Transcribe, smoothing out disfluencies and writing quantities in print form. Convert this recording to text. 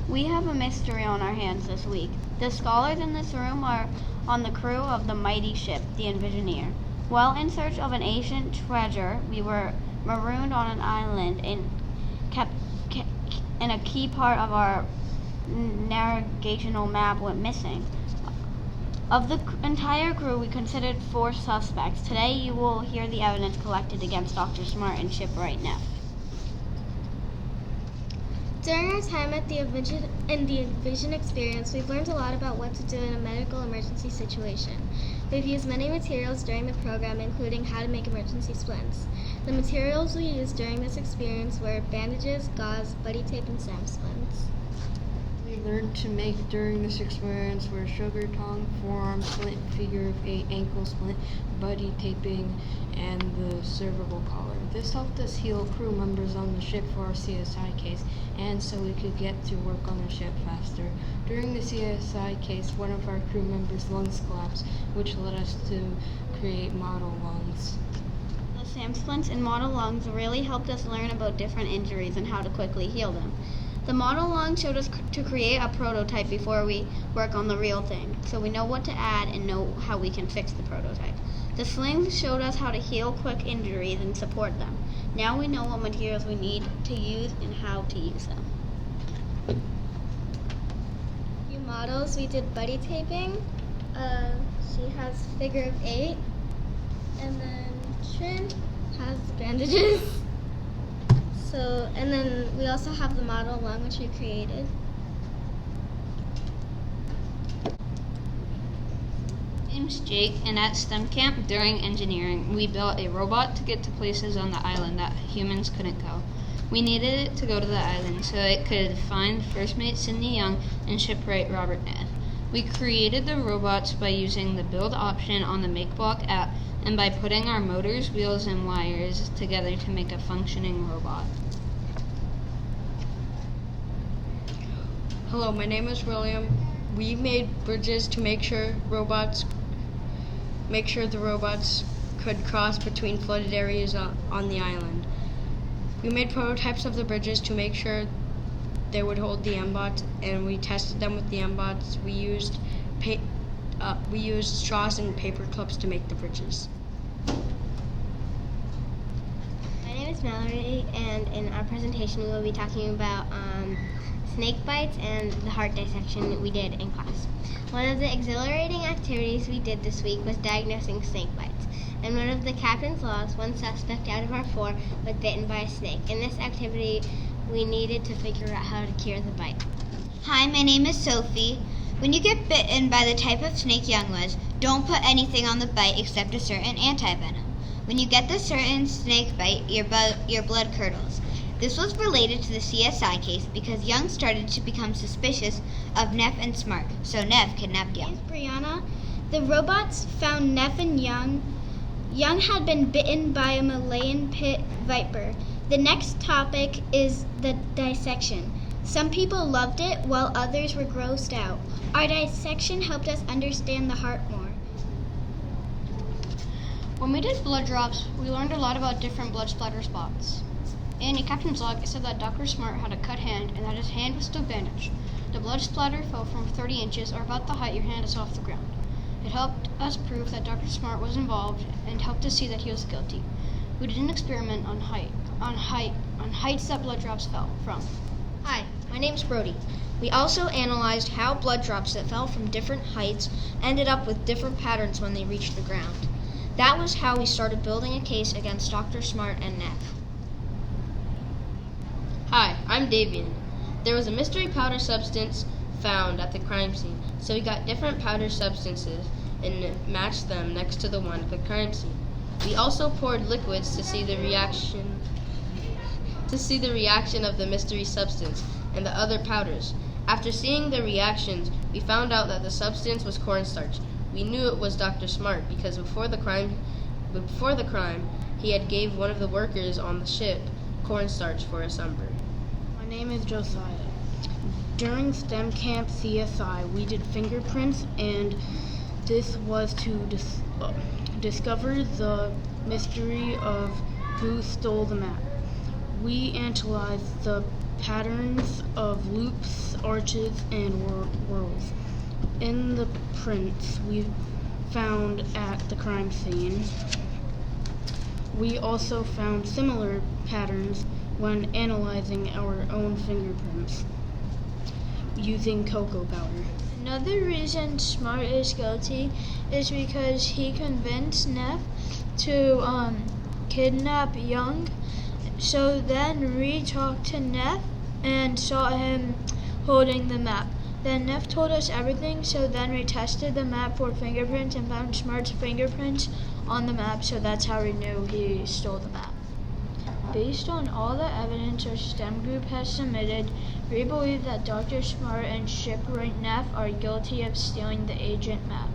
We have a mystery on our hands this week. The scholars in this room are on the crew of the mighty ship, the Envisioneer. While in search of an ancient treasure, we were marooned on an island and a key part of our navigational map went missing. Of the entire crew, we considered 4 suspects. Today, you will hear the evidence collected against Dr. Smart and Shipwright Neff. During our time at the Envision experience, we've learned a lot about what to do in a medical emergency situation. We've used many materials during the program, including how to make emergency splints. The materials we used during this experience were bandages, gauze, buddy tape, and SAM splints. We learned to make during this experience were sugar tongue, forearm splint, figure of 8, ankle splint, buddy taping, and the cervical collar. This helped us heal crew members on the ship for our CSI case, and so we could get to work on the ship faster. During the CSI case, one of our crew members' lungs collapsed, which led us to create model lungs. The SAM splints and model lungs really helped us learn about different injuries and how to quickly heal them. The model lung showed us to create a prototype before we work on the real thing, so we know what to add and know how we can fix the prototype. The slings showed us how to heal quick injuries and support them. Now we know what materials we need to use and how to use them. Few models, we did buddy taping. She has figure of 8, and then Trin has bandages. And then we also have the model lung, which we created. My name's Jake, and at STEM camp during engineering, we built a robot to get to places on the island that humans couldn't go. We needed it to go to the island so it could find first mate Sydney Young and shipwright Robert Neff. We created the robots by using the build option on the MakeBlock app and by putting our motors, wheels, and wires together to make a functioning robot. Hello, my name is William. We made bridges to make sure the robots could cross between flooded areas on the island. We made prototypes of the bridges to make sure they would hold the M-bots, and we tested them with the M-bots. We used straws and paper clips to make the bridges. My name is Mallory, and in our presentation we will be talking about snake bites and the heart dissection we did in class. One of the exhilarating activities we did this week was diagnosing snake bites. And one of the captain's logs, one suspect out of our 4 was bitten by a snake. In this activity, we needed to figure out how to cure the bite. Hi, my name is Sophie. When you get bitten by the type of snake Young was, don't put anything on the bite except a certain anti-venom. When you get the certain snake bite, your blood curdles. This was related to the CSI case because Young started to become suspicious of Neff and Smart, so Neff kidnapped Young. My name is Brianna. The robots found Neff and Young. Young had been bitten by a Malayan pit viper. The next topic is the dissection. Some people loved it while others were grossed out. Our dissection helped us understand the heart more. When we did blood drops, we learned a lot about different blood splatter spots. In a captain's log, it said that Dr. Smart had a cut hand and that his hand was still bandaged. The blood splatter fell from 30 inches, or about the height your hand is off the ground. It helped us prove that Dr. Smart was involved and helped us see that he was guilty. We did an experiment on heights that blood drops fell from. Hi, my name's Brody. We also analyzed how blood drops that fell from different heights ended up with different patterns when they reached the ground. That was how we started building a case against Dr. Smart and Neff. Hi, I'm Davian. There was a mystery powder substance found at the crime scene, so we got different powder substances and matched them next to the one at the crime scene. We also poured liquids to see the reaction of the mystery substance and the other powders. After seeing the reactions, we found out that the substance was cornstarch. We knew it was Dr. Smart because before the crime, he had gave one of the workers on the ship cornstarch for a sunburn. My name is Josiah. During STEM Camp CSI, we did fingerprints, and this was to discover the mystery of who stole the map. We analyzed the patterns of loops, arches, and whorls in the prints we found at the crime scene. We also found similar patterns when analyzing our own fingerprints using cocoa powder. Another reason Smart is guilty is because he convinced Neff to kidnap Young. So then Reed talked to Neff and saw him holding the map. Then Neff told us everything, so then we tested the map for fingerprints and found Smart's fingerprints on the map, so that's how we knew he stole the map. Based on all the evidence our STEM group has submitted, we believe that Dr. Smart and Shipwright Neff are guilty of stealing the agent map.